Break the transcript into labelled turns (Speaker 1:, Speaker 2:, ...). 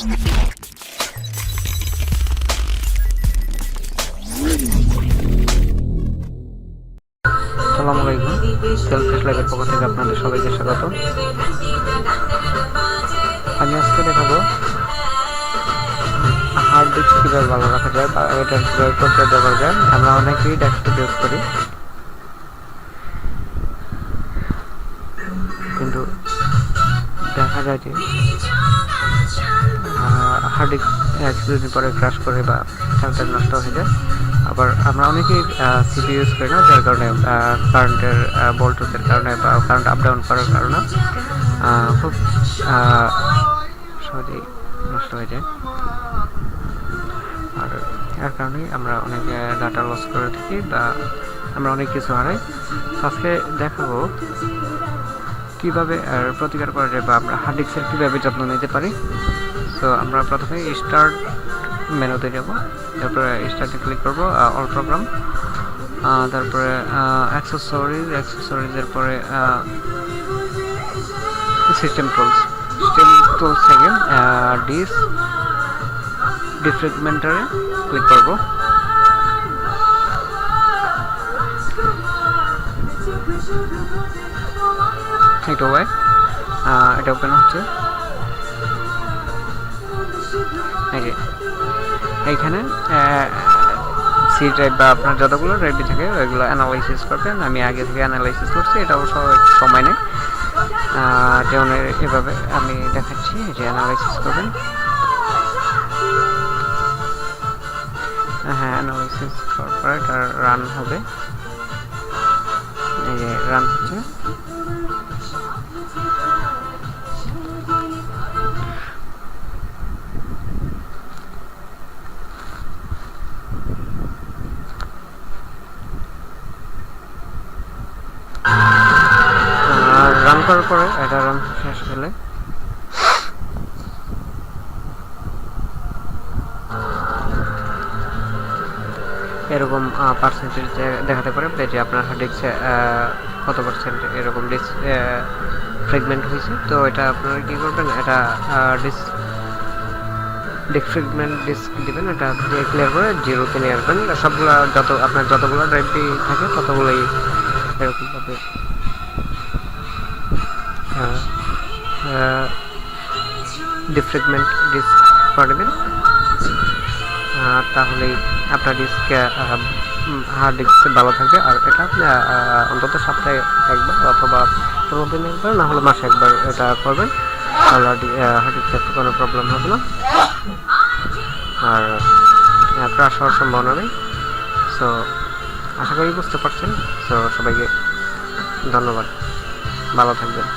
Speaker 1: আসসালামু আলাইকুম, সেলফিশ লাইভের পক্ষ থেকে আপনাদের সবাইকে স্বাগত। আমি আজকে দেখাবো হার্ড ডিস্ক কীভাবে ভালো রাখা যায় বা এটা কীভাবে পরিচর্যা করা যায়। আমরা অনেকেই ডেস্কটপ ইউজ করি, কিন্তু দেখা যায় যে হার্ড ডিস্ক কিছুদিন পরে ক্র্যাশ করে বা চার্জার নষ্ট হয়ে যায়। আবার আমরা অনেকেই সিপি ইউজ করি না, যার কারণে কারেন্টের ভোল্টেজের কারণে বা কারেন্ট আপ ডাউন করার কারণে খুব সহজেই নষ্ট হয়ে যায়। আর এর কারণেই আমরা অনেক ডাটা লস করে থাকি বা আমরা অনেক কিছু হারাই। আজকে দেখাবো কীভাবে প্রতিকার করা যায় বা আমরা হার্ড ডিস্কের কীভাবে যত্ন নিতে পারি। তো আমরা প্রথমে স্টার্ট মেনুতে যাব, তারপরে স্টার্টে ক্লিক করবো, অল প্রোগ্রাম, তারপরে অ্যাক্সেসরিজের পরে সিস্টেম টুলস থেকে ডিফ্রেগমেন্টারে ক্লিক করব। একটু এটা ওপেন হচ্ছে। এইখানে সি ড্রাইভ বা আপনার যতগুলো ড্রাইভ থাকে ওইগুলো অ্যানালাইসিস করবেন। আমি আগে থেকে অ্যানালাইসিস করছি, এটা অবশ্য সময় নেই। যেমন এভাবে আমি দেখাচ্ছি যে অ্যানালাইসিস করবেন। হ্যাঁ, অ্যানালাইসিস করার পরে এটা রান হবে। এই যে রান হচ্ছে। রান করার পরে এটা রান শেষ হলে এরকম পার্সেন্টেজ দেখাতে পারে যে আপনার হার্ড ডিস্কে কত পার্সেন্ট এরকম ফ্রেগমেন্ট হয়েছে। তো এটা আপনারা কী করবেন, এটা ডিফ্রেগমেন্ট ডিস্ক দিবেন, এটা দিয়ে ক্লিয়ার করে জিরোতে নিয়ে আসবেন। সবগুলো আপনার যতগুলো ড্রাইভটি থাকে ততগুলোই এরকমভাবে ডিফ্রেগমেন্ট ডিস্ক করে দেবেন। তাহলেই আপনার ডিস্ক হার্ড ডিস্ক ভালো থাকবে। আর এটা আপনি অন্তত সপ্তাহে একবার অথবা 15 দিনে একবার, না হলে মাসে একবার এটা করবেন, তাহলে হার্ড ডিস্কের কোনো প্রবলেম হবে না আর ক্র্যাশ হওয়ার সম্ভাবনা নেই। সো আশা করি বুঝতে পারছেন। সো সবাইকে ধন্যবাদ, ভালো থাকবেন।